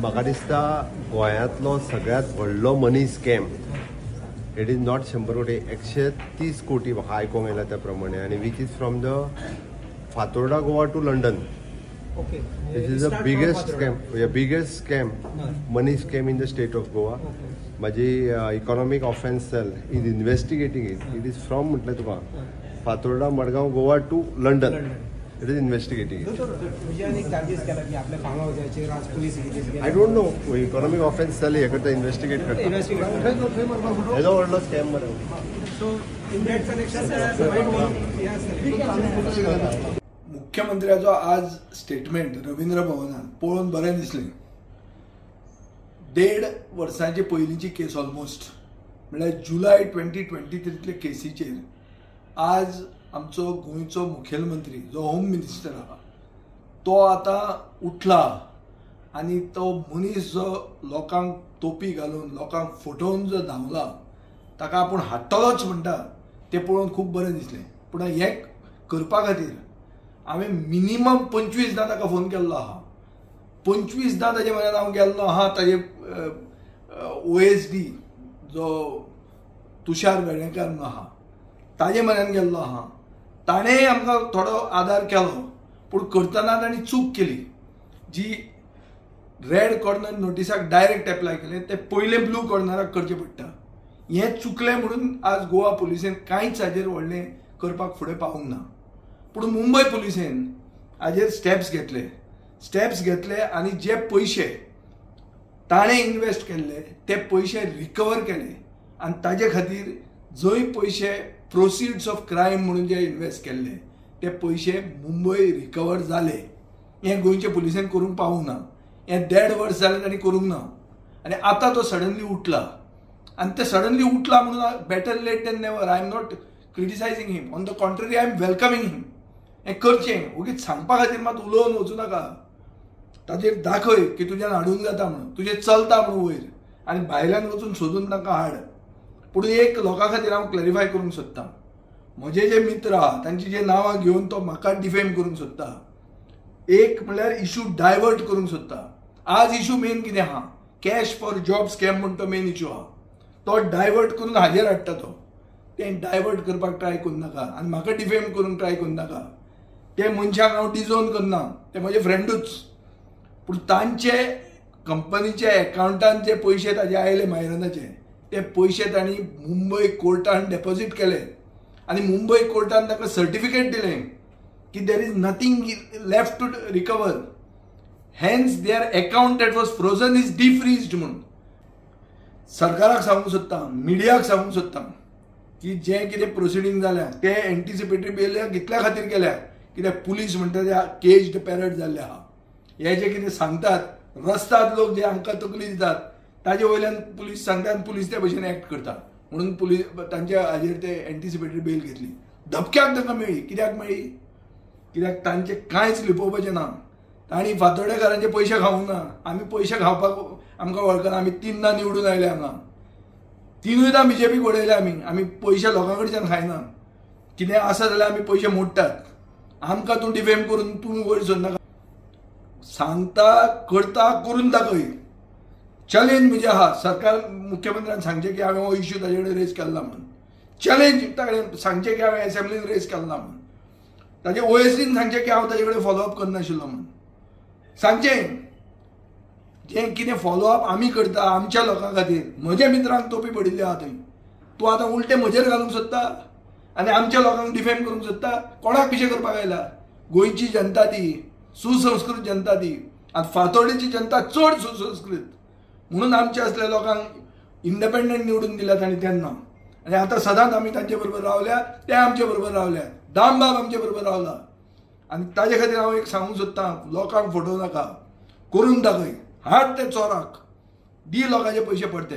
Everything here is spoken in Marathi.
म्हाका दिसता गोंयांतलो सगळ्यात व्हडलो मनी स्कॅम इट इज नॉट 100 कोटी 130 कोटी म्हाका आयकोंक येयला त्या प्रमाणे आनी which is from the Fatorda Goa to London. This is the biggest scam, money scam in the state of Goa. माझी economic offence cell is investigating it is from म्हटलं तुका Fatorda Madgaon Goa to London it is investigating I don't know economic offence cell हे करता इन्व्हेस्टिगेट करता हेजो व्हडलो स्कॅम मरे. मुख्यमंत्र्याचो आज स्टेटमेंट रवींद्र भवनात पळोवन बरें दिसलें. 1.5 वर्सांची पयलींची केस ऑलमोस्ट म्हळ्यार जुलय 2023 केसीचेर आज आमचो गोंयचो मुखेलमंत्री जो होम मिनिस्टर आहा तो आतां उठला आनी तो मनीस जो लोकांक तोपी घालून लोकांक फटोवन जो धांवला ताका आपूण हाडटलोच म्हणटा तें पळोवन खूब बरें दिसलें. पूण हें करपा खातीर हांवें मिनिमम 25दा ताका फोन केल्लो आहा. 25दा ताजे म्हऱ्यान हांव गेल्लो आहा. ताजे OSD जो तुषार वेर्णेकार म्हणून आहा ताजे म्हऱ्यान गेल्लो आहा. ताणें आमकां थोडो आदार केलो पूण करतना ताणी चूक केली जी रेड कॉर्नर नोटिसाक डायरेक्ट एप्लाय केलें तें पयलें ब्लू कॉर्नराक करचें पडटा. हें चुकलें म्हणून आज गोवा पुलिसेन कांयच हाजेर व्हडलें करपाक फुडें पावूंक ना. पूण मुंबय पुलिसेन हाजेर स्टेप्स घेतले आनी जे पयशे ताणें इन्वेस्ट केल्ले ते पयशे रिकवर केले आनी ताजे खातीर जंय पयशे प्रोसिड्स ऑफ क्रायम म्हणून जे इन्वेस्ट केल्ले ते पयशे मुंबय रिकवर जाले. हें गोंयचे पुलिसेन करूंक पावूंक ना. हें 1.5 वर्स जालें ताणी करूंक ना आनी आतां तो सडनली उठला आनी ते सडनली उठला म्हणून better late than never. I am not criticising him, on the contrary I am welcoming him. हें करचें उगीच सांगपा खातीर मात उलोवन वचूं नाका. ताजेर दाखय की तुज्यान हाडूंक जाता म्हणून तुजें चलता म्हणून वयर आनी भायल्यान वचून सोदून ताका हाड. पूण एक लोकां खातीर हांव क्लॅरिफाय करूंक सोदतां. म्हजे जे मित्र आहा तांची जे नांवां घेवन तो म्हाका डिफेम करूंक सोदता. एक म्हणल्यार इशू डायवर्ट करूंक सोदता. आज इशू मेन कितें आहा कॅश फॉर जॉब स्कॅम म्हणून तो मेन इशू आहा. तो डायवर्ट करून हाजेर हाडटा. तो तें डायवर्ट करपाक ट्राय करूं नाका आनी म्हाका डिफेम करूंक ट्राय करूं नाका. ते मनशाक हांव डिजोन करना, ते म्हजे फ्रेंडूच. पूण तांचे कंपनीचे एकाउंटांत जे पयशे ताजे आयले मायरनाचे ते पयशे तांणी मुंबय कोर्टान डेपॉझीट केले आनी मुंबय कोर्टान ताका सर्टिफिकेट दिलें की there is nothing left to recover. Hence their account that was frozen is defreezed म्हणून. सरकाराक सांगूंक सोदता, मिडियाक सांगूंक सोदता की जे कितें प्रोसिडींग जाल्या ते एंटिसिपेटरी बेल इतल्या खातीर केल्या कित्याक पुलीस म्हणटा ते केज्ड पॅरड जाल्ले आहा. हे जे कितें सांगतात रस्त्यात लोक जे आमकां तकली दितात ताजे वयल्यान पुलीस सांगतात आनी पुलीस त्या भशेन एक्ट करता म्हणून पुलीस तांच्या हाजेर ते एंटिसिपेटरी बेल घेतली. धपक्याक तांकां मेळ्ळी. कित्याक मेळ्ळी? कित्याक तांचे कांयच लिपोवपाचें ना. तांणी फातोर्डेकारांचे पयशे खावूंक ना. आमी पयशे खावपाक आमकां वळखना. आमी 3दा निवडून आयले हांगा. 3दा BJPक उडयले आमी पयशे लोकां कडच्यान खायना. कितें आसा जाल्यार आमी पयशे मोडटात. आमकां तूं डिफेम करून तूं वयर सोद नाका. सांगता करता करून दाखय. चॅलेंज म्हणजे आहा सरकार मुख्यमंत्र्यान सांगचें की हांवें हो इश्यू ताजे कडेन रेज केल्ला म्हणून. चॅलेंज ताणें सांगचें की हांवें एसेंब्लीन रेज केल्ला म्हणून. ताजे OSDन सांगचें की हांव ताजे कडेन फॉलोअप करनाशिल्लो म्हणून. सांगचें जें कितें फॉलोअप आमी करता आमच्या लोकां खातीर. म्हज्या मित्रांक तोपी पडिल्ले आहा थंय. तूं आतां उलटें म्हजेर घालूंक सोदता आनी आमच्या लोकांक डिफेम करूंक सोदता. कोणाक पिशे करपाक आयला? गोंयची जनता ती सुसंस्कृत जनता ती आनी फातोर्डेची जनता चड सुसंस्कृत म्हणून आमच्या असल्या लोकांक इंडिपेंडंट निवडून दिल्यात आनी तेन्ना आनी आतां सदांच आमी तांचे बरोबर रावल्या. ते आमचे बरोबर रावल्या. दामबाब आमचे बरोबर रावला आनी ताजे खातीर हांव एक सांगूंक सोदतां लोकांक फटोव नाका. करून दाखय. हाड ते चोराक. दी लोकांचे पयशे परते.